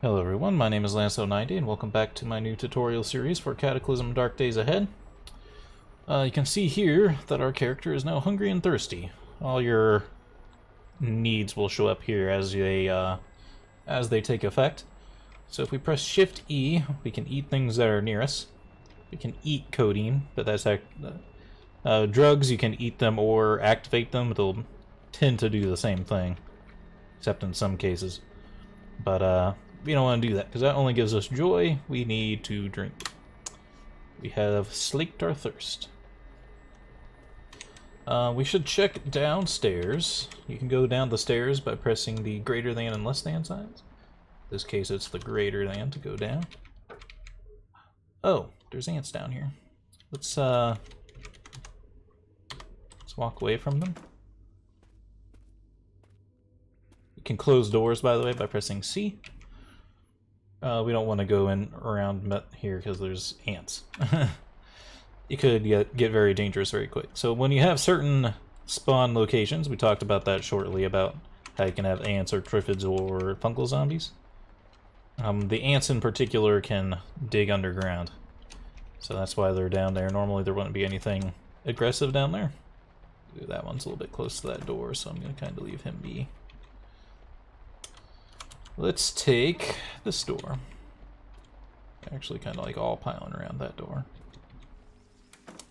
Hello everyone, my name is Lance090 and welcome back to my new tutorial series for Cataclysm Dark Days Ahead. You can see here that our character is now hungry and thirsty. All your needs will show up here as they take effect. So if we press Shift E, we can eat things that are near us. We can eat codeine, but that's drugs, you can eat them or activate them. They'll tend to do the same thing, except in some cases. But we don't want to do that, because that only gives us joy. We need to drink. We have slaked our thirst. We should check downstairs. You can go down the stairs by pressing the greater than and less than signs. In this case, it's the greater than to go down. Oh, there's ants down here. Let's walk away from them. You can close doors, by the way, by pressing C. We don't want to go in around here because there's ants. It could get very dangerous very quick. So when you have certain spawn locations, we talked about that shortly, about how you can have ants or triffids or fungal zombies. The ants in particular can dig underground, so that's why they're down there. Normally there wouldn't be anything aggressive down there. Ooh, that one's a little bit close to that door, so I'm going to kind of leave him be. Let's take this door. Actually, kind of like all piling around that door.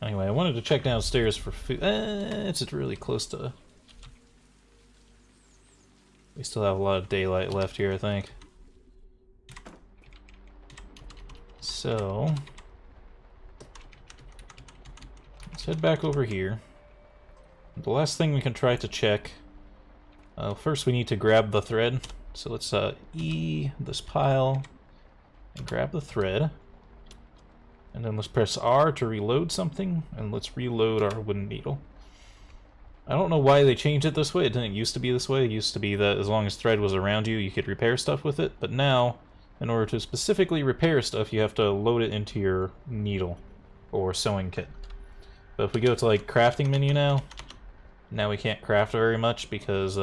Anyway, I wanted to check downstairs for food. It's really close to... We still have a lot of daylight left here, I think. So... let's head back over here. The last thing we can try to check... first we need to grab the thread. So let's E this pile and grab the thread. And then let's press R to reload something, and let's reload our wooden needle. I don't know why they changed it this way. It didn't used to be this way. It used to be that as long as thread was around you, you could repair stuff with it. But now, in order to specifically repair stuff, you have to load it into your needle or sewing kit. But if we go to like crafting menu now we can't craft very much because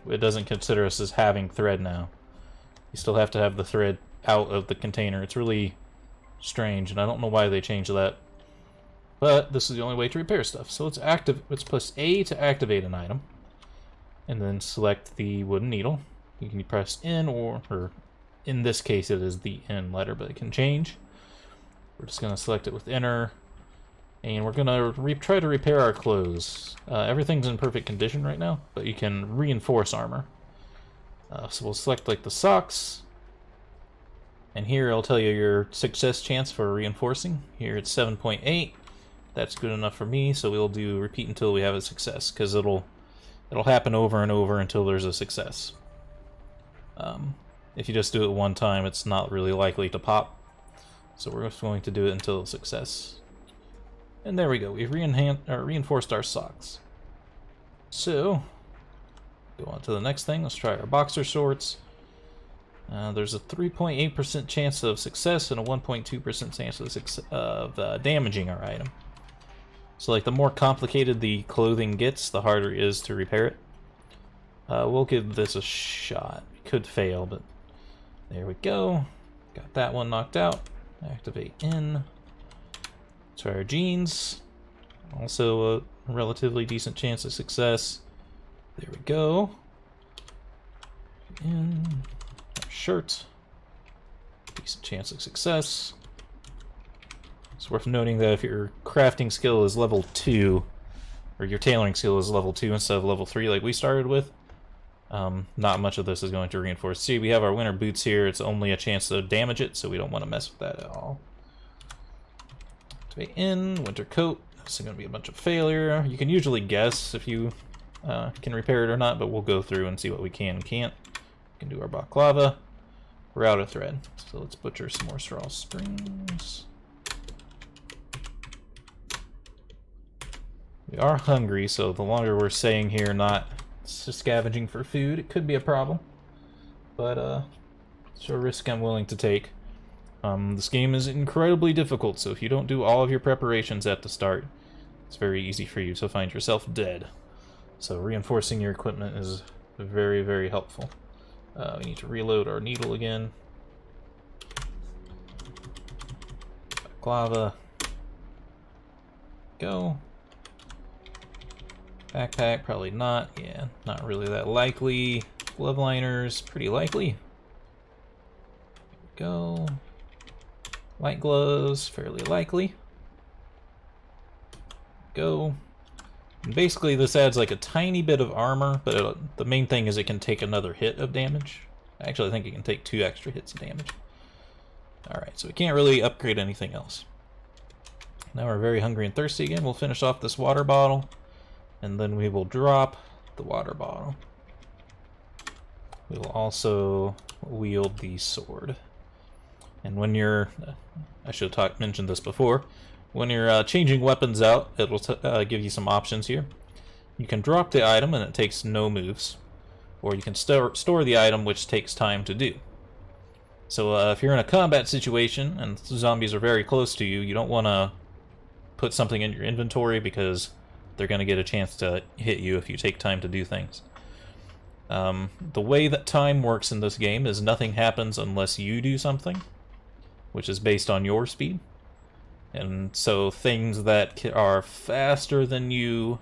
it doesn't consider us as having thread now. You still have to have the thread out of the container. It's really strange, and I don't know why they changed that. But this is the only way to repair stuff. So let's press A to activate an item, and then select the wooden needle. You can press N, or in this case it is the N letter, but it can change. We're just going to select it with Enter, and we're going to try to repair our clothes. Everything's in perfect condition right now, but you can reinforce armor. So we'll select like the socks, and here it'll tell you your success chance for reinforcing. Here it's 7.8. That's good enough for me, so we'll do repeat until we have a success, because it'll happen over and over until there's a success. If you just do it one time, it's not really likely to pop. So we're just going to do it until success. And there we go, we've reinforced our socks. So, go on to the next thing. Let's try our boxer shorts. There's a 3.8% chance of success and a 1.2% chance of damaging our item. So like the more complicated the clothing gets, the harder it is to repair it. We'll give this a shot. It could fail, but there we go. Got that one knocked out. Activate N. Try our jeans. Also a relatively decent chance of success. There we go. And our shirt. Decent chance of success. It's worth noting that if your crafting skill is level 2, or your tailoring skill is level 2 instead of level 3 like we started with, not much of this is going to reinforce. See, we have our winter boots here. It's only a chance to damage it, so we don't want to mess with that at all. Activate in, winter coat. This is going to be a bunch of failure. You can usually guess if you can repair it or not, but we'll go through and see what we can and can't. We can do our balaclava. We're out of thread, so let's butcher some more straw springs. We are hungry, so the longer we're staying here not scavenging for food, it could be a problem. But it's a risk I'm willing to take. This game is incredibly difficult, so if you don't do all of your preparations at the start, it's very easy for you to find yourself dead. So reinforcing your equipment is very, very helpful. We need to reload our needle again. Lava. Go. Backpack, probably not. Yeah, not really that likely. Glove liners, pretty likely. Go. Light gloves, fairly likely. Go. And basically, this adds like a tiny bit of armor, but the main thing is it can take another hit of damage. Actually, I think it can take 2 extra hits of damage. Alright, so we can't really upgrade anything else. Now we're very hungry and thirsty again. We'll finish off this water bottle, and then we will drop the water bottle. We will also wield the sword. And when you're... I should have mentioned this before. When you're changing weapons out, it will give you some options here. You can drop the item and it takes no moves. Or you can store the item, which takes time to do. So if you're in a combat situation and zombies are very close to you, you don't want to put something in your inventory because they're going to get a chance to hit you if you take time to do things. The way that time works in this game is nothing happens unless you do something, which is based on your speed. And so things that are faster than you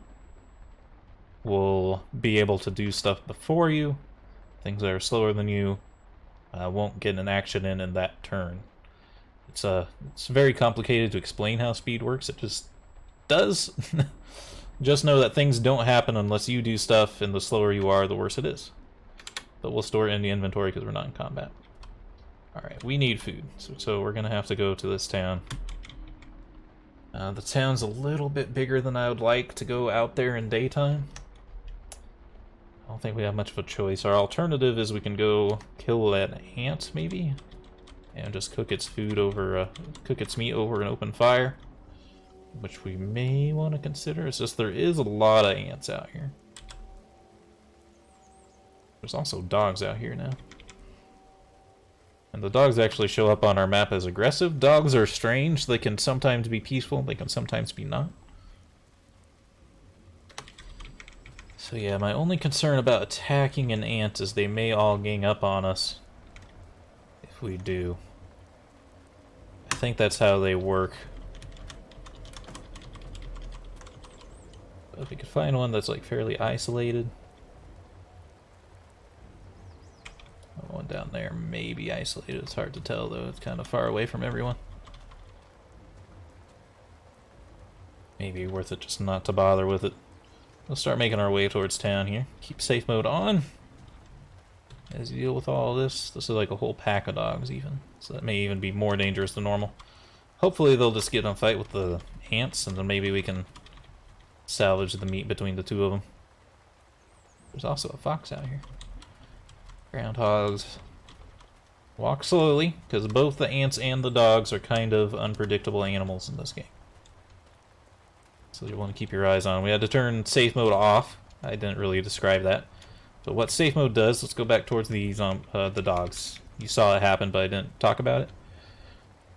will be able to do stuff before you. Things that are slower than you won't get an action in that turn. It's very complicated to explain how speed works. It just does. Just know that things don't happen unless you do stuff, and the slower you are, the worse it is. But we'll store it in the inventory because we're not in combat. Alright, we need food, so we're going to have to go to this town. The town's a little bit bigger than I would like to go out there in daytime. I don't think we have much of a choice. Our alternative is we can go kill that ant, maybe? And just cook its food over, cook its meat over an open fire. Which we may want to consider. It's just there is a lot of ants out here. There's also dogs out here now. And the dogs actually show up on our map as aggressive. Dogs are strange. They can sometimes be peaceful. They can sometimes be not. So yeah, my only concern about attacking an ant is they may all gang up on us. If we do. I think that's how they work. But if we could find one that's like fairly isolated. One down there may be isolated. It's hard to tell though. It's kind of far away from everyone. Maybe worth it just not to bother with it. We'll start making our way towards town here. Keep safe mode on. As you deal with all this. This is like a whole pack of dogs even. So that may even be more dangerous than normal. Hopefully they'll just get in a fight with the ants and then maybe we can salvage the meat between the two of them. There's also a fox out here. Groundhogs. Walk slowly, because both the ants and the dogs are kind of unpredictable animals in this game. So you want to keep your eyes on. We had to turn safe mode off. I didn't really describe that. But what safe mode does, let's go back towards the dogs. You saw it happen, but I didn't talk about it.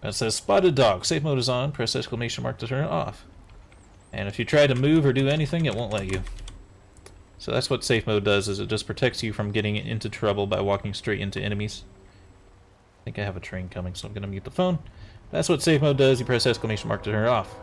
It says spotted dog. Safe mode is on. Press exclamation mark to turn it off. And if you try to move or do anything, it won't let you. So that's what safe mode does, is it just protects you from getting into trouble by walking straight into enemies. I think I have a train coming, so I'm going to mute the phone. That's what safe mode does. You press exclamation mark to turn it off.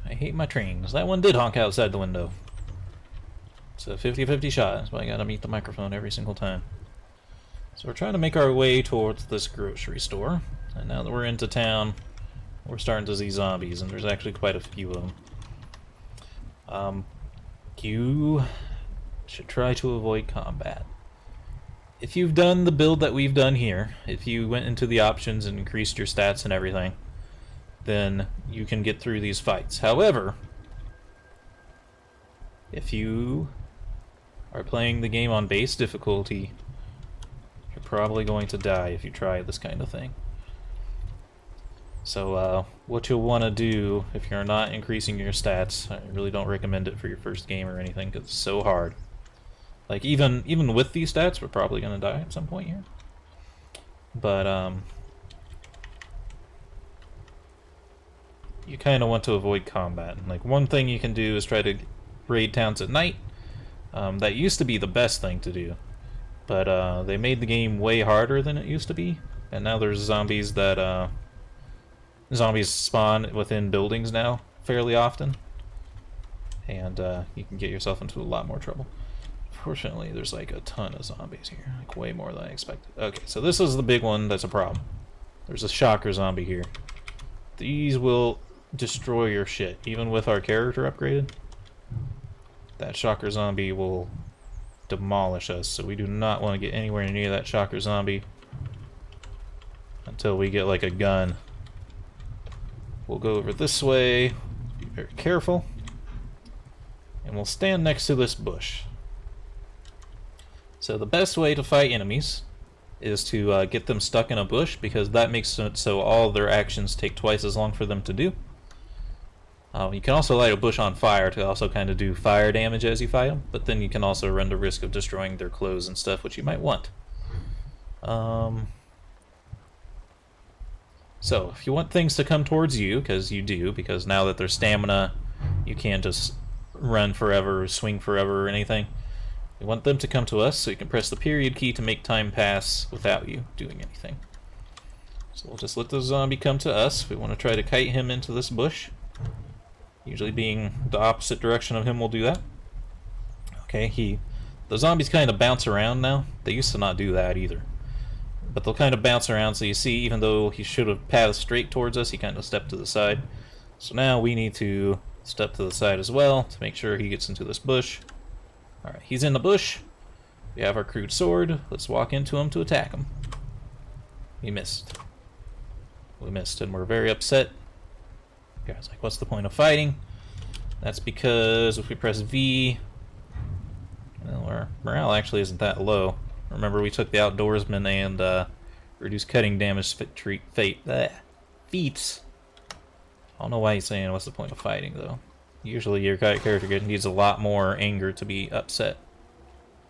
I hate my trains. That one did honk outside the window. It's a 50-50 shot. That's why I gotta mute the microphone every single time. So we're trying to make our way towards this grocery store. And now that we're into town, we're starting to see zombies, and there's actually quite a few of them. You should try to avoid combat. if you've done the build that we've done here, if you went into the options and increased your stats and everything, then you can get through these fights. However, if you are playing the game on base difficulty, you're probably going to die if you try this kind of thing. So what you'll want to do if you're not increasing your stats, I really don't recommend it for your first game or anything because it's so hard. Like even with these stats, we're probably going to die at some point here. But you kind of want to avoid combat. Like one thing you can do is try to raid towns at night. That used to be the best thing to do, but they made the game way harder than it used to be, and now there's zombies that zombies spawn within buildings now fairly often, and you can get yourself into a lot more trouble. Fortunately, there's like a ton of zombies here, like way more than I expected. Okay, so this is the big one that's a problem. There's a shocker zombie here. These will destroy your shit, even with our character upgraded. That shocker zombie will demolish us, so we do not want to get anywhere near that shocker zombie until we get like a gun. We'll go over this way, be very careful, and we'll stand next to this bush. So the best way to fight enemies is to get them stuck in a bush, because that makes it so all their actions take twice as long for them to do. You can also light a bush on fire to also kind of do fire damage as you fight them, but then you can also run the risk of destroying their clothes and stuff, which you might want. So, if you want things to come towards you, because you do, because now that there's stamina, you can't just run forever, or swing forever, or anything. You want them to come to us, so you can press the period key to make time pass without you doing anything. So we'll just let the zombie come to us. We want to try to kite him into this bush. Usually being the opposite direction of him will do that. Okay, the zombies kind of bounce around now. They used to not do that either. But they'll kind of bounce around, so you see, even though he should have passed straight towards us, he kind of stepped to the side. So now we need to step to the side as well to make sure he gets into this bush. Alright, he's in the bush. We have our crude sword. Let's walk into him to attack him. We missed. We missed, and we're very upset. Guys, like, what's the point of fighting? That's because if we press V, well, our morale actually isn't that low. Remember, we took the outdoorsman and reduced cutting damage feats. I don't know why he's saying what's the point of fighting, though. Usually your character needs a lot more anger to be upset,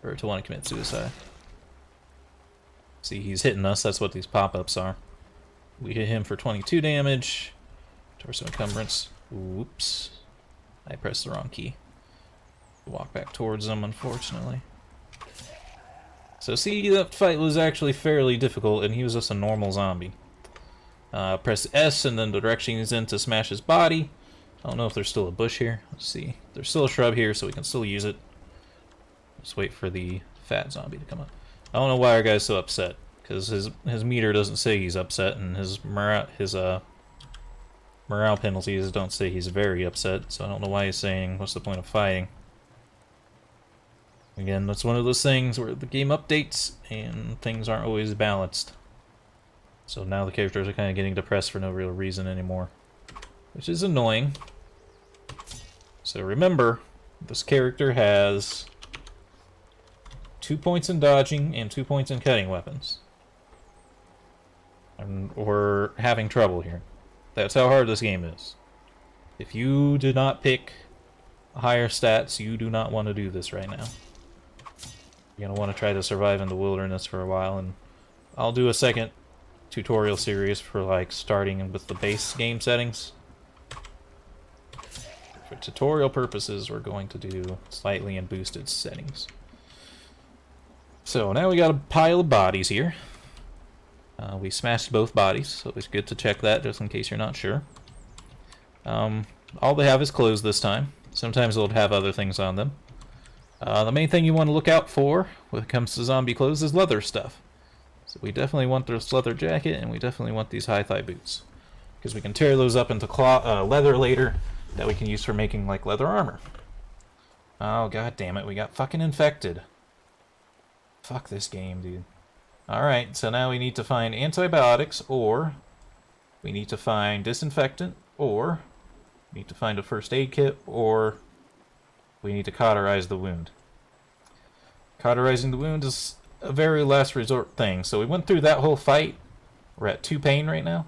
or to want to commit suicide. See, he's hitting us, that's what these pop-ups are. We hit him for 22 damage. Torso encumbrance. Oops. I pressed the wrong key. Walk back towards him, unfortunately. So see, that fight was actually fairly difficult, and he was just a normal zombie. Press S and then the direction he's in to smash his body. I don't know if there's still a bush here. Let's see. There's still a shrub here, so we can still use it. Just wait for the fat zombie to come up. I don't know why our guy's so upset, because his meter doesn't say he's upset, and his morale penalties don't say he's very upset, so I don't know why he's saying what's the point of fighting. Again, that's one of those things where the game updates and things aren't always balanced. So now the characters are kind of getting depressed for no real reason anymore, which is annoying. So remember, this character has 2 points in dodging and 2 points in cutting weapons. And we're having trouble here. That's how hard this game is. If you did not pick higher stats, you do not want to do this right now. You're going to want to try to survive in the wilderness for a while, and I'll do a second tutorial series for like starting with the base game settings. For tutorial purposes, we're going to do slightly in boosted settings. So now we got a pile of bodies here. We smashed both bodies, so it's good to check that just in case you're not sure. All they have is clothes this time. Sometimes they'll have other things on them. The main thing you want to look out for when it comes to zombie clothes is leather stuff. So we definitely want this leather jacket, and we definitely want these high thigh boots, because we can tear those up into leather later that we can use for making like leather armor. Oh god damn it, we got fucking infected. Fuck this game, dude. Alright, so now we need to find antibiotics, or we need to find disinfectant, or we need to find a first aid kit, or we need to cauterize the wound. Cauterizing the wound is a very last resort thing. So we went through that whole fight. We're at 2 pain right now.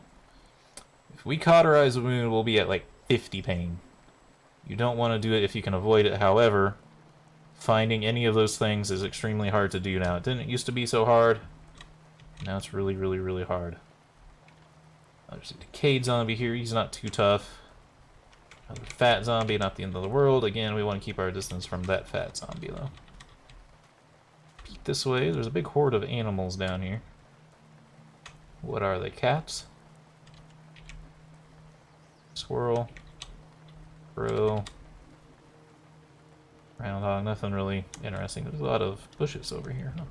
If we cauterize the wound, we'll be at like 50 pain. You don't want to do it if you can avoid it. However, finding any of those things is extremely hard to do now. It didn't used to be so hard. Now it's really, really, really hard. There's a decayed zombie here. He's not too tough. Another fat zombie, not the end of the world. Again, we want to keep our distance from that fat zombie, though. Peek this way. There's a big horde of animals down here. What are they? Cats? Squirrel. Crow. Groundhog. Nothing really interesting. There's a lot of bushes over here, huh?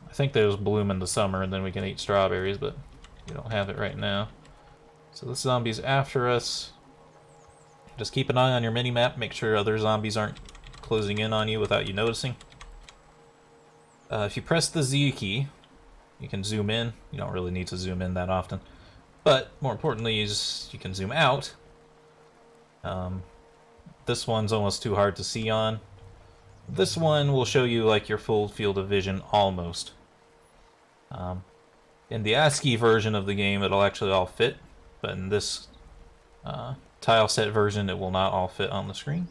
I think those bloom in the summer, and then we can eat strawberries, but we don't have it right now. So this zombie's after us. Just keep an eye on your mini-map. Make sure other zombies aren't closing in on you without you noticing. If you press the Z key, you can zoom in. You don't really need to zoom in that often. But more importantly is you can zoom out. This one's almost too hard to see on. This one will show you like your full field of vision almost. In the ASCII version of the game, it'll actually all fit, but in this tile set version, it will not all fit on the screen.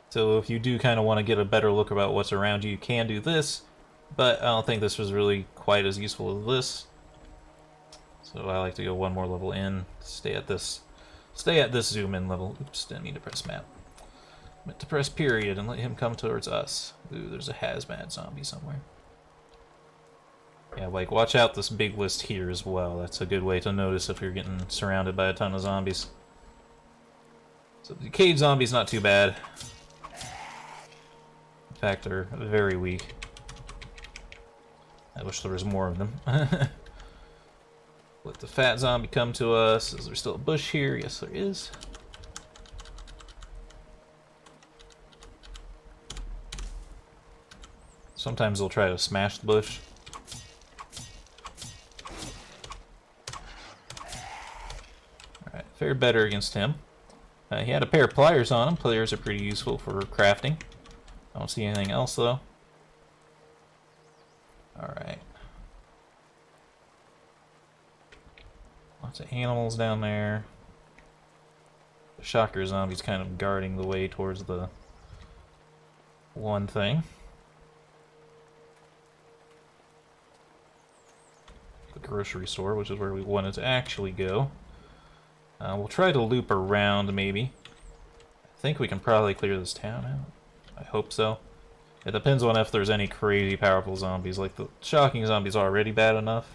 So if you do kind of want to get a better look about what's around you, you can do this, but I don't think this was really quite as useful as this. So I like to go one more level in, stay at this zoom in level. Oops, didn't mean to press map. Meant to press period and let him come towards us. Ooh, there's a hazmat zombie somewhere. Yeah, like, watch out this big list here as well. That's a good way to notice if you're getting surrounded by a ton of zombies. So the decayed zombie's not too bad. In fact, they're very weak. I wish there was more of them. Let the fat zombie come to us. Is there still a bush here? Yes, there is. Sometimes they'll try to smash the bush. Alright, fared better against him. He had a pair of pliers on him. Pliers are pretty useful for crafting. I don't see anything else though. Alright. Lots of animals down there. The shocker zombie's kind of guarding the way towards the one thing. The grocery store, which is where we wanted to actually go. We'll try to loop around, maybe. I think we can probably clear this town out. I hope so. It depends on if there's any crazy powerful zombies. Like, the shocking zombie's already bad enough.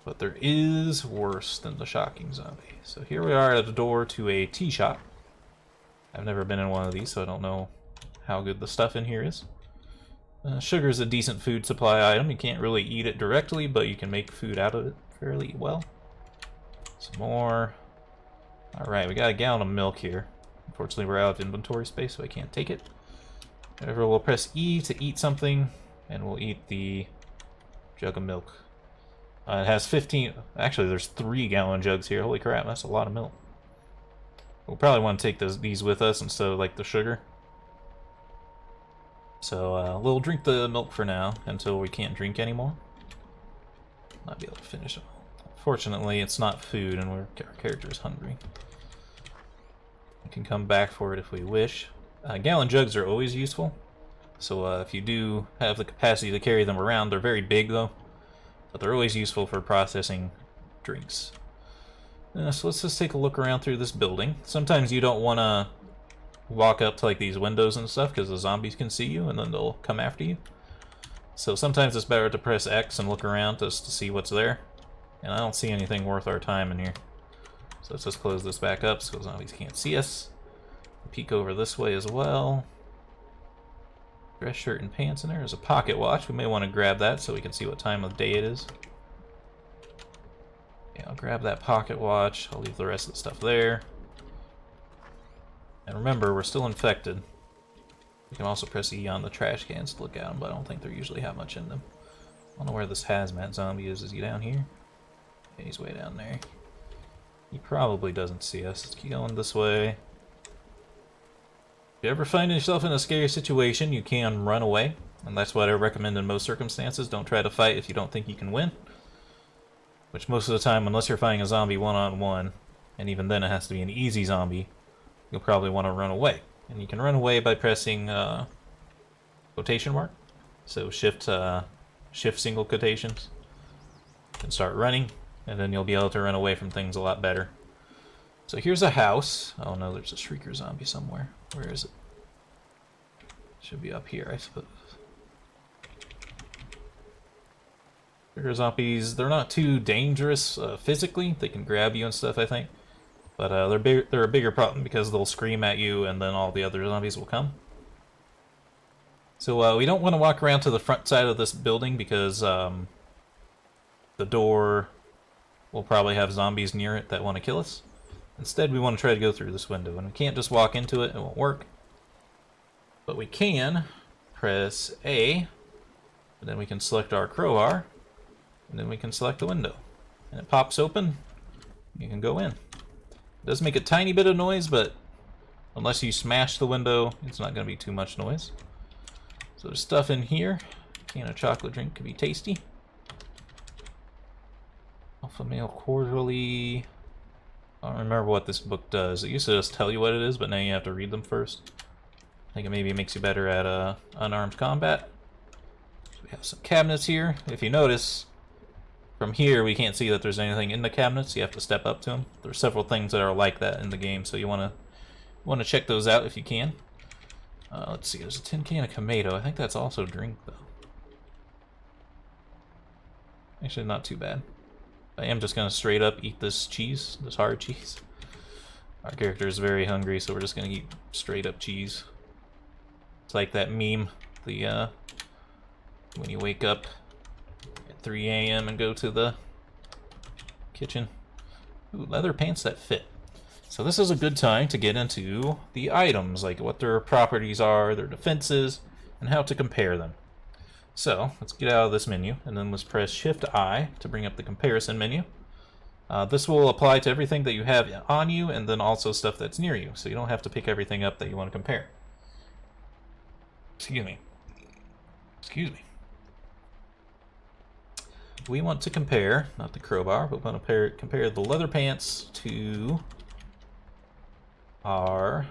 But there is worse than the shocking zombie. So here we are at the door to a tea shop. I've never been in one of these, so I don't know how good the stuff in here is. Sugar is a decent food supply item. You can't really eat it directly, but you can make food out of it fairly well. Some more. Alright, we got a gallon of milk here. Unfortunately, we're out of inventory space, so I can't take it. However, we'll press E to eat something, and we'll eat the jug of milk. It has 15... Actually, there's 3-gallon jugs here. Holy crap, that's a lot of milk. We'll probably want to take these with us instead of, like, the sugar. So, we'll drink the milk for now, until we can't drink anymore. Might be able to finish it. Fortunately, it's not food, and our character is hungry. We can come back for it if we wish. Gallon jugs are always useful. So, if you do have the capacity to carry them around, they're very big, though. But they're always useful for processing drinks. So let's just take a look around through this building. Sometimes you don't want to walk up to like these windows and stuff because the zombies can see you and then they'll come after you. So sometimes it's better to press X and look around just to see what's there. And I don't see anything worth our time in here. So let's just close this back up so zombies can't see us. Peek over this way as well. Dress shirt and pants in there. There's a pocket watch. We may want to grab that so we can see what time of day it is. Yeah, I'll grab that pocket watch. I'll leave the rest of the stuff there. And remember, we're still infected. We can also press E on the trash cans to look at them, but I don't think there usually have much in them. I don't know where this hazmat zombie is. Is he down here? Yeah, he's way down there. He probably doesn't see us. Let's keep going this way. If you ever find yourself in a scary situation, you can run away. And that's what I recommend in most circumstances. Don't try to fight if you don't think you can win. Which most of the time, unless you're fighting a zombie one-on-one, and even then it has to be an easy zombie, you'll probably want to run away. And you can run away by pressing quotation mark. So shift single quotations. And start running, and then you'll be able to run away from things a lot better. So here's a house. Oh no, there's a shrieker zombie somewhere. Where is it? Should be up here, I suppose. Shrieker zombies, they're not too dangerous physically. They can grab you and stuff, I think. But they're a bigger problem because they'll scream at you and then all the other zombies will come. So we don't want to walk around to the front side of this building because the door will probably have zombies near it that want to kill us. Instead, we want to try to go through this window, and we can't just walk into it, it won't work. But we can press A, and then we can select our crowbar, and then we can select the window. And it pops open, you can go in. It does make a tiny bit of noise, but unless you smash the window, it's not going to be too much noise. So there's stuff in here. A can of chocolate drink could be tasty. Alpha Male Quarterly. I don't remember what this book does. It used to just tell you what it is, but now you have to read them first. I think it maybe makes you better at unarmed combat. So we have some cabinets here. If you notice, from here we can't see that there's anything in the cabinets. You have to step up to them. There are several things that are like that in the game, so you want to check those out if you can. Let's see. There's a tin can of tomato. I think that's also drink though. Actually, not too bad. I am just going to straight up eat this cheese, this hard cheese. Our character is very hungry, so we're just going to eat straight up cheese. It's like that meme, the when you wake up at 3 a.m. and go to the kitchen. Ooh, leather pants that fit. So this is a good time to get into the items, like what their properties are, their defenses, and how to compare them. So, let's get out of this menu, and then let's press Shift-I to bring up the comparison menu. This will apply to everything that you have on you, and then also stuff that's near you, so you don't have to pick everything up that you want to compare. Excuse me. Excuse me. We want to compare, not the crowbar, but we want to compare the leather pants to our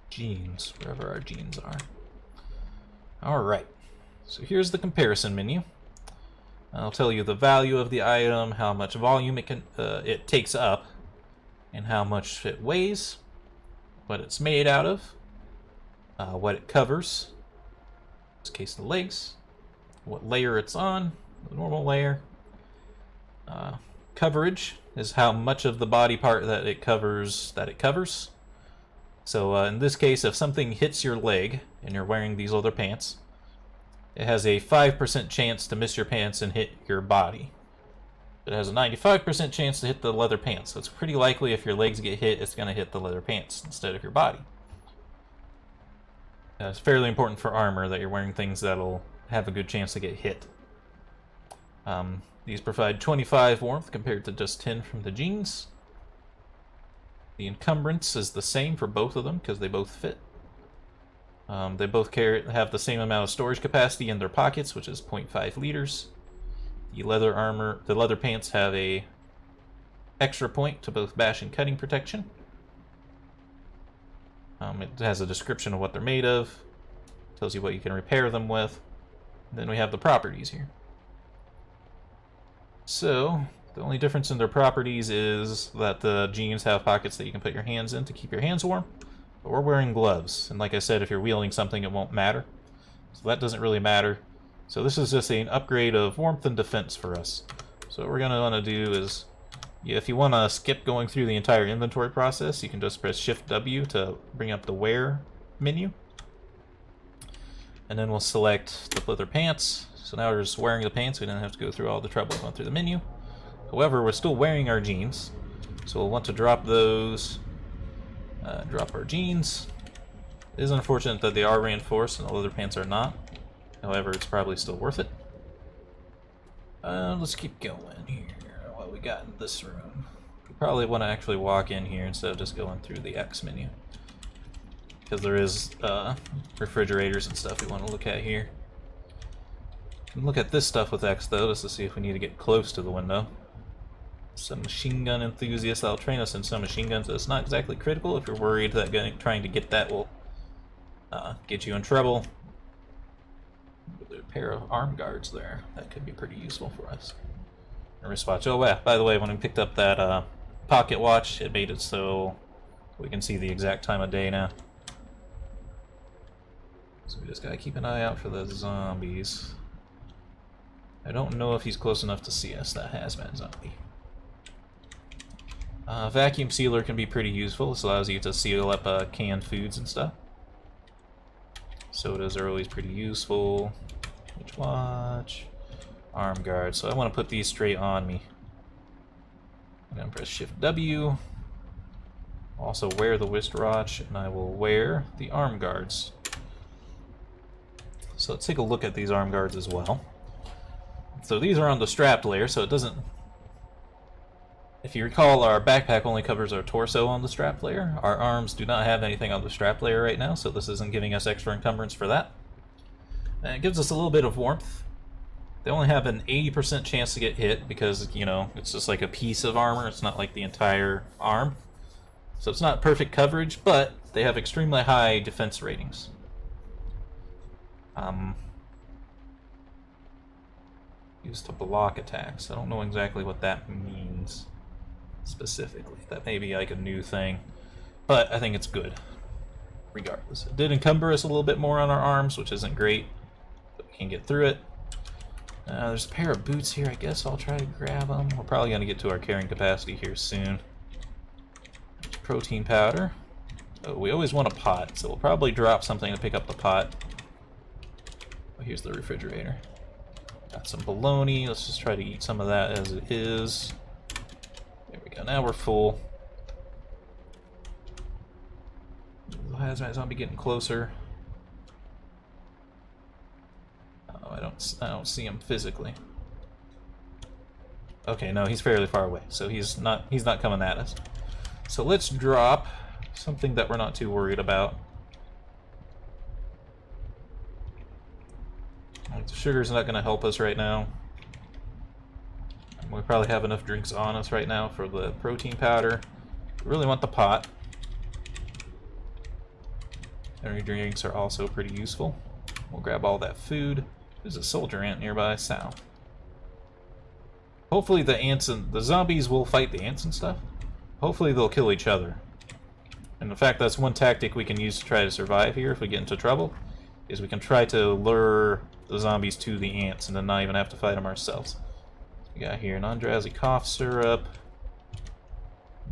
jeans, wherever our jeans are. Alright. So here's the comparison menu. I'll tell you the value of the item, how much volume it takes up, and how much it weighs, what it's made out of, what it covers, in this case the legs, what layer it's on, the normal layer. Coverage is how much of the body part that it covers So in this case, if something hits your leg and you're wearing these leather pants, it has a 5% chance to miss your pants and hit your body. It has a 95% chance to hit the leather pants. So it's pretty likely if your legs get hit, it's going to hit the leather pants instead of your body. It's fairly important for armor that you're wearing things that'll have a good chance to get hit. These provide 25 warmth compared to just 10 from the jeans. The encumbrance is the same for both of them because they both fit. They both have the same amount of storage capacity in their pockets, which is 0.5 liters. The leather pants have a extra point to both bash and cutting protection. It has a description of what they're made of, tells you what you can repair them with. Then we have the properties here. So, the only difference in their properties is that the jeans have pockets that you can put your hands in to keep your hands warm. But we're wearing gloves, and like I said, if you're wielding something, it won't matter. So that doesn't really matter. So this is just an upgrade of warmth and defense for us. So what we're going to want to do is, if you want to skip going through the entire inventory process, you can just press Shift-W to bring up the wear menu. And then we'll select the leather pants. So now we're just wearing the pants, we don't have to go through all the trouble of going through the menu. However, we're still wearing our jeans, so we'll want to drop those Drop our jeans. It is unfortunate that they are reinforced and the leather pants are not. However, it's probably still worth it. Let's keep going here. What we got in this room? We probably want to actually walk in here instead of just going through the X menu. Because there is refrigerators and stuff we want to look at here. We can look at this stuff with X though, just to see if we need to get close to the window. Some machine gun enthusiasts that'll train us in some machine guns. It's not exactly critical if you're worried that trying to get that will get you in trouble. There's a pair of arm guards there. That could be pretty useful for us. A wristwatch. Oh yeah, by the way, when we picked up that pocket watch, it made it so we can see the exact time of day now. So we just gotta keep an eye out for the zombies. I don't know if he's close enough to see us, that hazmat zombie. Vacuum sealer can be pretty useful. This allows you to seal up canned foods and stuff. Sodas are always pretty useful. Which watch? Arm guard. So I want to put these straight on me. I'm going to press Shift W. Also wear the wristwatch, and I will wear the arm guards. So let's take a look at these arm guards as well. So these are on the strapped layer, so it doesn't... If you recall, our backpack only covers our torso on the strap layer. Our arms do not have anything on the strap layer right now, so this isn't giving us extra encumbrance for that. And it gives us a little bit of warmth. They only have an 80% chance to get hit because, you know, it's just like a piece of armor. It's not like the entire arm. So it's not perfect coverage, but they have extremely high defense ratings. Used to block attacks. I don't know exactly what that means specifically. That may be like a new thing, but I think it's good regardless. It did encumber us a little bit more on our arms, which isn't great, but we can get through it. There's a pair of boots here. I guess I'll try to grab them. We're probably going to get to our carrying capacity here soon. Protein powder. Oh, we always want a pot, so we'll probably drop something to pick up the pot. Oh, here's the refrigerator. Got some bologna. Let's just try to eat some of that as it is. There we go. Now we're full. The hazmat zombie getting closer. Oh, I don't see him physically. Okay, no, he's fairly far away, so he's not coming at us. So let's drop something that we're not too worried about. The sugar's not going to help us right now. We probably have enough drinks on us right now for the protein powder. We really want the pot. Energy drinks are also pretty useful. We'll grab all that food. There's a soldier ant nearby. Sal. Hopefully the ants and the zombies will fight the ants and stuff. Hopefully they'll kill each other. And in fact, that's one tactic we can use to try to survive here if we get into trouble, is we can try to lure the zombies to the ants and then not even have to fight them ourselves. We got here non-drowsy cough syrup.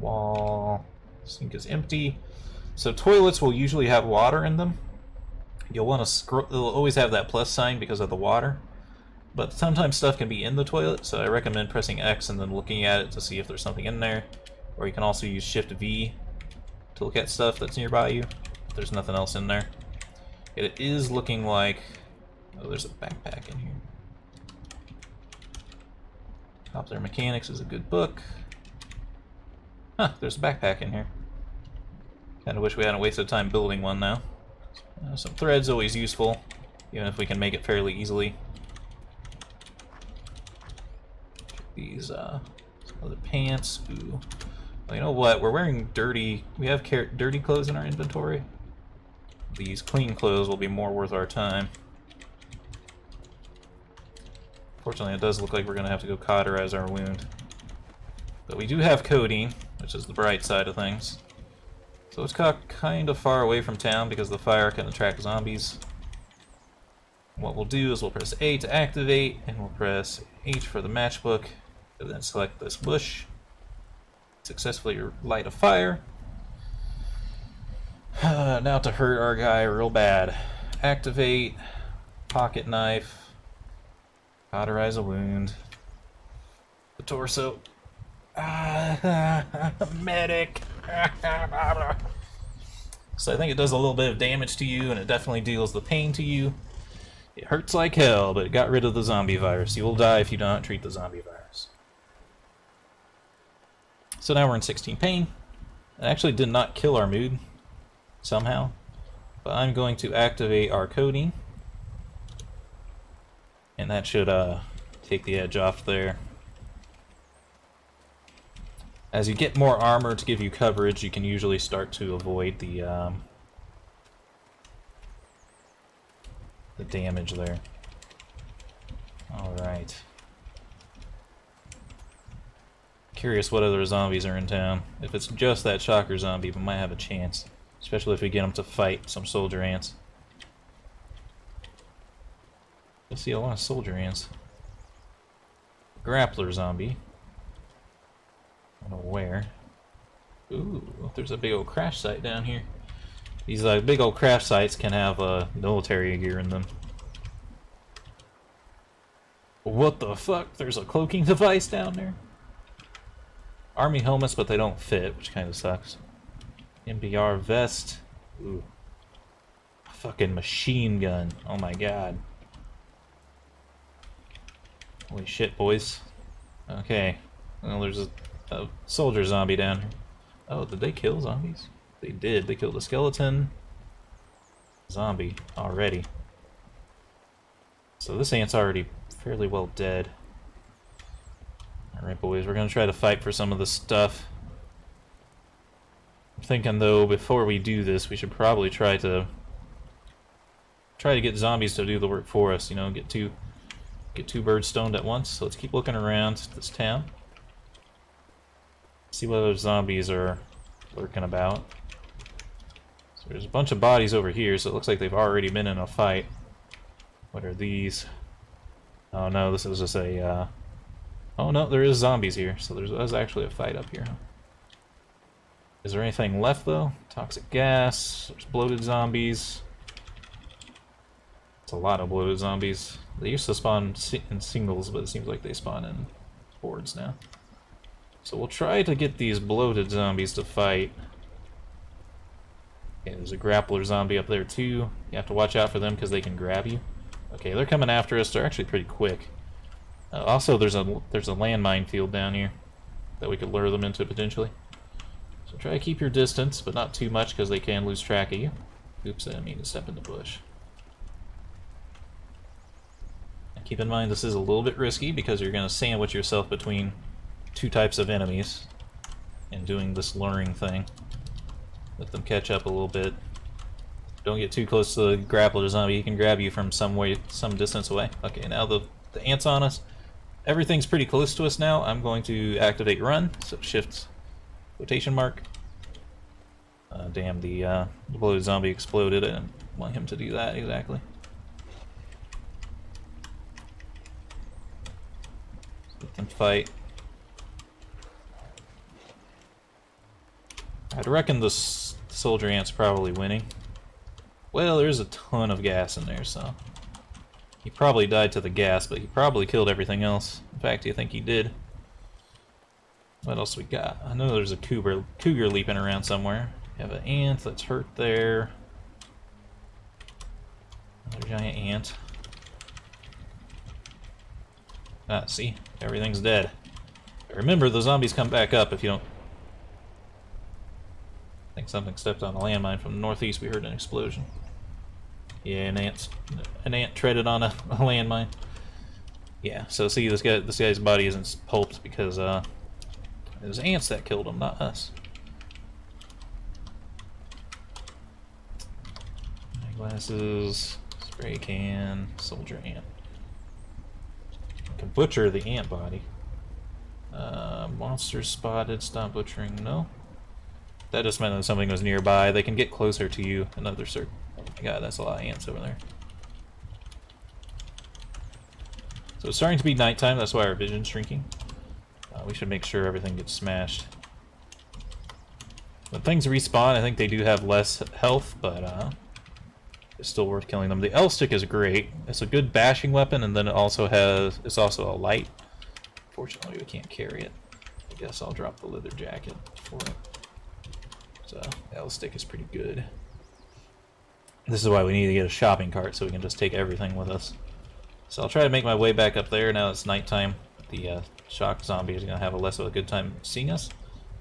Wall. Sink is empty. So toilets will usually have water in them. You'll want to scroll. It'll always have that plus sign because of the water. But sometimes stuff can be in the toilet, so I recommend pressing X and then looking at it to see if there's something in there. Or you can also use Shift V to look at stuff that's nearby you. If there's nothing else in there. It is looking like... Oh, there's a backpack in here. Popular Mechanics is a good book. Huh, there's a backpack in here. Kinda wish we hadn't wasted time building one now. Some thread's always useful, even if we can make it fairly easily. These, some other pants. Ooh. Well, you know what? We're wearing dirty... We have dirty clothes in our inventory. These clean clothes will be more worth our time. Fortunately, it does look like we're going to have to go cauterize our wound. But we do have codeine, which is the bright side of things. So it's kind of far away from town because the fire can attract zombies. What we'll do is we'll press A to activate, and we'll press H for the matchbook, and then select this bush. Successfully light a fire. Now to hurt our guy real bad. Activate, pocket knife, cauterize a wound. The torso. Medic. So I think it does a little bit of damage to you, and it definitely deals the pain to you. It hurts like hell, but it got rid of the zombie virus. You will die if you do not treat the zombie virus. So now we're in 16 pain. It actually did not kill our mood, somehow. But I'm going to activate our codeine. And that should take the edge off there. As you get more armor to give you coverage, you can usually start to avoid the damage there. Alright. Curious what other zombies are in town. If it's just that shocker zombie, we might have a chance. Especially if we get them to fight some soldier ants. You'll see a lot of soldier ants. Grappler zombie. I don't know where. Ooh, there's a big old crash site down here. These big old crash sites can have military gear in them. What the fuck? There's a cloaking device down there? Army helmets, but they don't fit, which kind of sucks. MBR vest. Ooh. Fucking machine gun. Oh my god. Holy shit, boys. Okay. Well, there's a soldier zombie down here. Oh, did they kill zombies? They did. They killed a skeleton zombie already. So this ant's already fairly well dead. Alright, boys, we're gonna try to fight for some of this stuff. I'm thinking, though, before we do this, we should probably try to get zombies to do the work for us, you know, get two birds stoned at once. So let's keep looking around this town. See what other zombies are lurking about. So there's a bunch of bodies over here, so it looks like they've already been in a fight. What are these? Oh no, this is just a... Oh no, there is zombies here, so there's actually a fight up here. Is there anything left, though? Toxic gas, there's bloated zombies. It's a lot of bloated zombies. They used to spawn in singles, but it seems like they spawn in hordes now. So we'll try to get these bloated zombies to fight. Okay, there's a grappler zombie up there too. You have to watch out for them because they can grab you. Okay, they're coming after us. They're actually pretty quick. Also, there's a landmine field down here that we could lure them into potentially. So try to keep your distance, but not too much because they can lose track of you. Oops, I didn't mean to step in the bush. And keep in mind this is a little bit risky because you're going to sandwich yourself between two types of enemies in doing this luring thing. Let them catch up a little bit. Don't get too close to the grappler zombie. He can grab you from some distance away. Okay, now the ant's on us. Everything's pretty close to us now. I'm going to activate run, so shift quotation mark. Damn, the bloated zombie exploded. I didn't want him to do that exactly. Let them fight. I'd reckon the soldier ant's probably winning. Well, there's a ton of gas in there, so... He probably died to the gas, but he probably killed everything else. In fact, I think he did. What else we got? I know there's a cougar leaping around somewhere. We have an ant that's hurt there. Another giant ant. Ah, see? Everything's dead. But remember, the zombies come back up if you don't... I think something stepped on a landmine from the northeast. We heard an explosion. Yeah, an ant treaded on a landmine. Yeah, so see, this guy's body isn't pulped because it was ants that killed him, not us. Eyeglasses, spray can, soldier ant. I can butcher the ant body. Monsters spotted, stop butchering, no. That just meant that something was nearby. They can get closer to you. Another circle. Oh my god, that's a lot of ants over there. So it's starting to be nighttime, that's why our vision's shrinking. We should make sure everything gets smashed. When things respawn, I think they do have less health, but it's still worth killing them. The L stick is great. It's a good bashing weapon, and then it's also a light. Fortunately, we can't carry it. I guess I'll drop the leather jacket for it. So, the L stick is pretty good. This is why we need to get a shopping cart so we can just take everything with us. So I'll try to make my way back up there now it's nighttime. The shock zombie is going to have a less of a good time seeing us.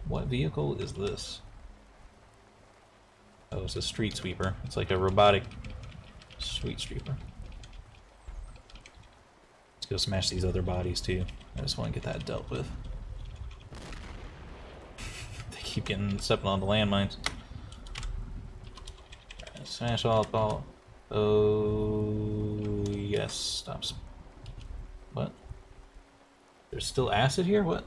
What vehicle is this? Oh, it's a street sweeper. It's like a robotic street sweeper. Let's go smash these other bodies too. I just want to get that dealt with. They keep stepping on the landmines. Right, smash all. Oh yes, stops. What? There's still acid here? What?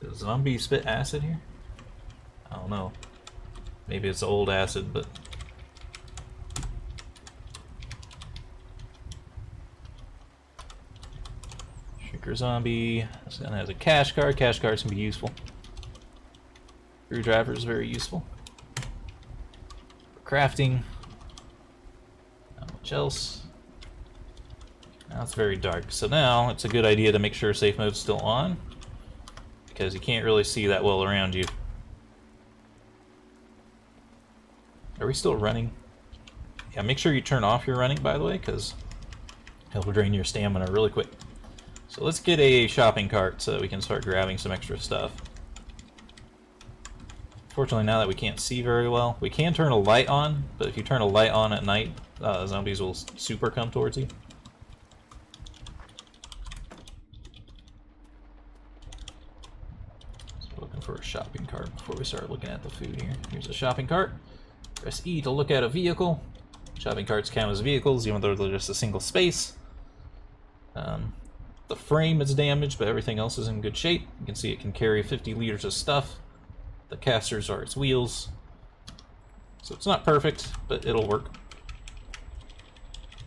Does zombie spit acid here? I don't know. Maybe it's old acid, but... Shrieker zombie. This one has a cash card. Cash cards can be useful. Screwdriver is very useful. For crafting. Not much else. Now it's very dark. So now it's a good idea to make sure safe mode's still on, because you can't really see that well around you. Are we still running? Yeah, make sure you turn off your running, by the way, because it'll drain your stamina really quick. So let's get a shopping cart so that we can start grabbing some extra stuff. Fortunately, now that we can't see very well, we can turn a light on, but if you turn a light on at night, zombies will super come towards you. For a shopping cart before we start looking at the food here. Here's a shopping cart. Press E to look at a vehicle. Shopping carts count as vehicles, even though they're just a single space. The frame is damaged, but everything else is in good shape. You can see it can carry 50 liters of stuff. The casters are its wheels. So it's not perfect, but it'll work.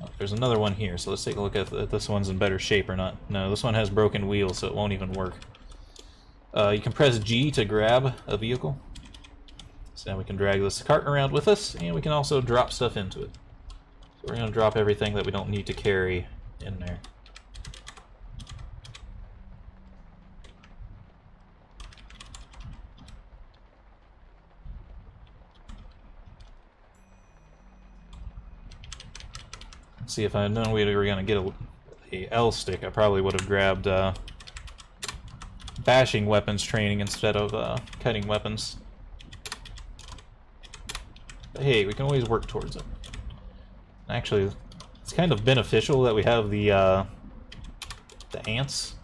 Oh, there's another one here, so let's take a look at if this one's in better shape or not. No, this one has broken wheels, so it won't even work. You can press G to grab a vehicle. So now we can drag this cart around with us, and we can also drop stuff into it. So we're going to drop everything that we don't need to carry in there. Let's see, if I had known we were going to get a L stick, I probably would have grabbed bashing weapons training instead of cutting weapons. But hey, we can always work towards it. Actually, it's kind of beneficial that we have the ants,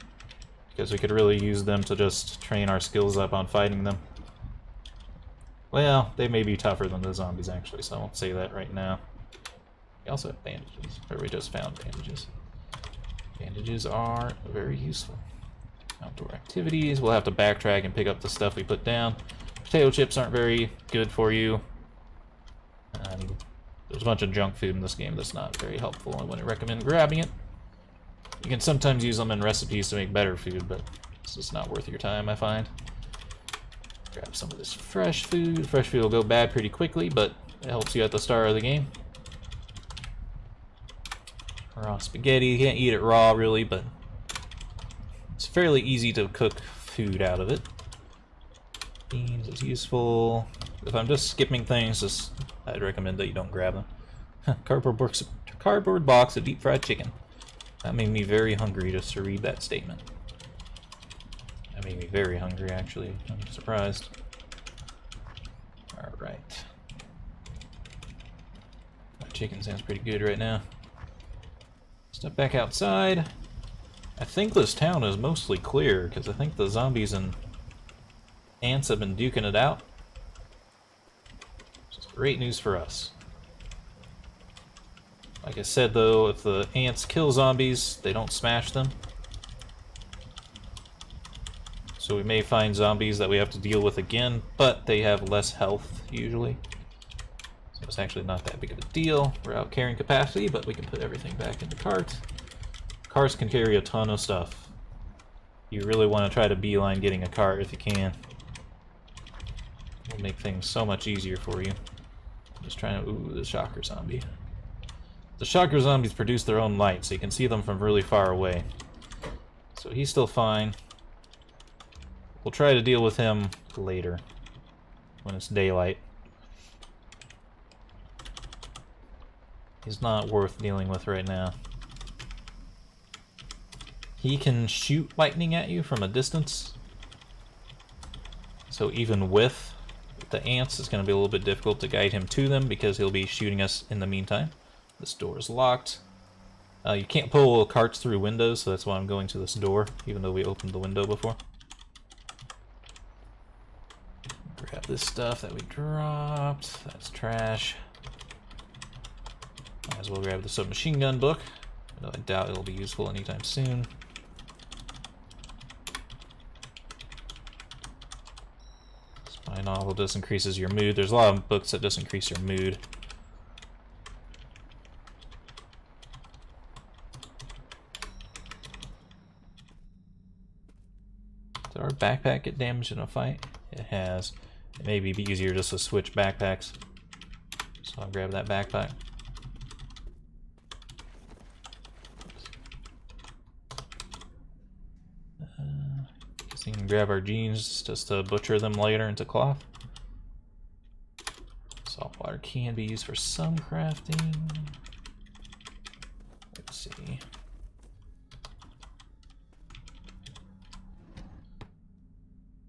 because we could really use them to just train our skills up on fighting them. Well, they may be tougher than the zombies actually, so I won't say that right now. We also have bandages, or we just found bandages. Bandages are very useful. Outdoor activities, we'll have to backtrack and pick up the stuff we put down. Potato chips aren't very good for you. There's a bunch of junk food in this game that's not very helpful. I wouldn't recommend grabbing it. You can sometimes use them in recipes to make better food, but it's just not worth your time, I find. Grab some of this fresh food. Fresh food will go bad pretty quickly, but it helps you at the start of the game. Raw spaghetti, you can't eat it raw really, but it's fairly easy to cook food out of it. Beans is useful. If I'm just skipping things, I'd recommend that you don't grab them. Cardboard box of deep fried chicken. That made me very hungry just to read that statement. That made me very hungry, actually. I'm surprised. Alright. That chicken sounds pretty good right now. Step back outside. I think this town is mostly clear, because I think the zombies and ants have been duking it out. Which is great news for us. Like I said though, if the ants kill zombies, they don't smash them. So we may find zombies that we have to deal with again, but they have less health usually. So it's actually not that big of a deal. We're out carrying capacity, but we can put everything back in the cart. Cars can carry a ton of stuff. You really want to try to beeline getting a cart if you can. It'll make things so much easier for you. Just trying to... Ooh, the shocker zombie. The shocker zombies produce their own light, so you can see them from really far away. So he's still fine. We'll try to deal with him later, when it's daylight. He's not worth dealing with right now. He can shoot lightning at you from a distance. So even with the ants, it's going to be a little bit difficult to guide him to them because he'll be shooting us in the meantime. This door is locked. You can't pull carts through windows, so that's why I'm going to this door, even though we opened the window before. Grab this stuff that we dropped. That's trash. Might as well grab the submachine gun book. Though I doubt it'll be useful anytime soon. Spy novel just increases your mood. There's a lot of books that just increase your mood. Did our backpack get damaged in a fight? It has. It may be easier just to switch backpacks. So I'll grab that backpack. Guess we can grab our jeans just to butcher them later into cloth. Saltwater can be used for some crafting. Let's see.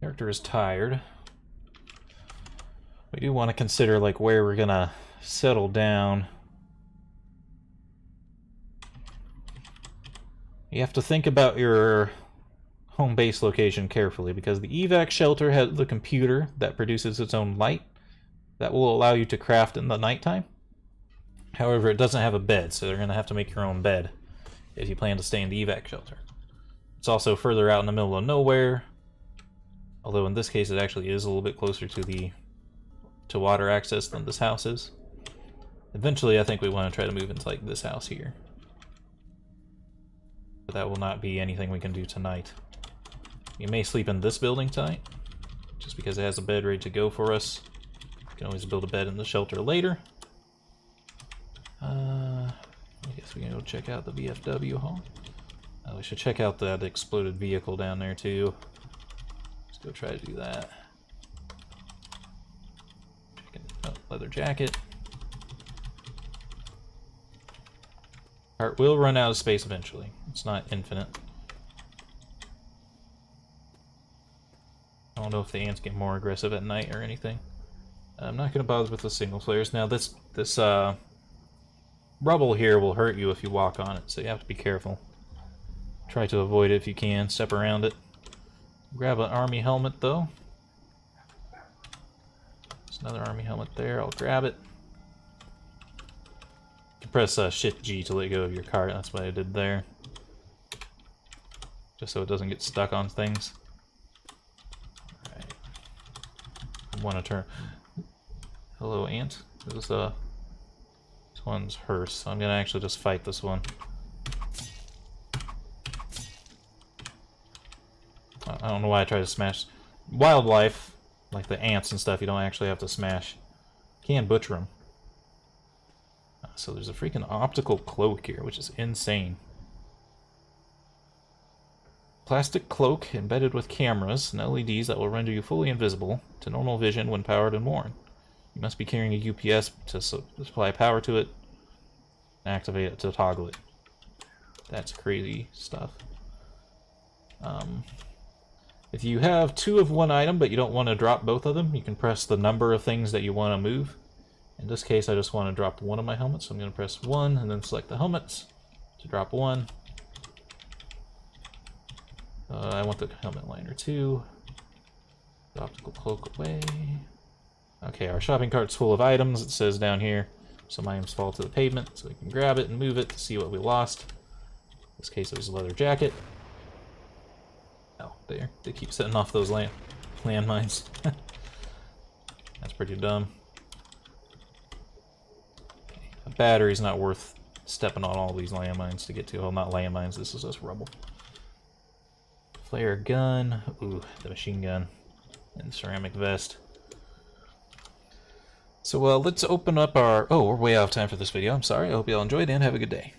Character is tired. We do want to consider like where we're gonna settle down. You have to think about your home base location carefully because the evac shelter has the computer that produces its own light that will allow you to craft in the nighttime. However, it doesn't have a bed, so you're gonna have to make your own bed if you plan to stay in the evac shelter. It's also further out in the middle of nowhere. Although in this case it actually is a little bit closer to water access than this house is. Eventually I think we want to try to move into like this house here. But that will not be anything we can do tonight. You may sleep in this building tonight, just because it has a bed ready to go for us. You can always build a bed in the shelter later. I guess we can go check out the VFW hall. We should check out that exploded vehicle down there too. Go try to do that. Oh, leather jacket. Heart will run out of space eventually. It's not infinite. I don't know if the ants get more aggressive at night or anything. I'm not going to bother with the single players. Now this rubble here will hurt you if you walk on it, so you have to be careful. Try to avoid it if you can. Step around it. Grab an army helmet though. There's another army helmet there. I'll grab it. You can press Shift G to let go of your cart. That's what I did there. Just so it doesn't get stuck on things. Alright. I want to turn. Hello, ant. This one's hers. So I'm gonna actually just fight this one. I don't know why I try to smash wildlife, like the ants and stuff. You don't actually have to smash. You can butcher them. So there's a freaking optical cloak here, which is insane. Plastic cloak embedded with cameras and LEDs that will render you fully invisible to normal vision when powered and worn. You must be carrying a UPS to supply power to it and activate it to toggle it. That's crazy stuff. If you have two of one item but you don't want to drop both of them, you can press the number of things that you want to move. In this case, I just want to drop one of my helmets, so I'm going to press 1 and then select the helmets to drop 1. I want the helmet liner 2. The optical cloak away. Okay, our shopping cart's full of items, it says down here. Some items fall to the pavement, so we can grab it and move it to see what we lost. In this case, it was a leather jacket. Oh, there. They keep setting off those landmines. That's pretty dumb. Okay. A battery's not worth stepping on all these landmines to get to. Well, not landmines, this is just rubble. Flare gun. Ooh, the machine gun. And the ceramic vest. So let's open up our... Oh, we're way out of time for this video. I'm sorry. I hope you all enjoyed and have a good day.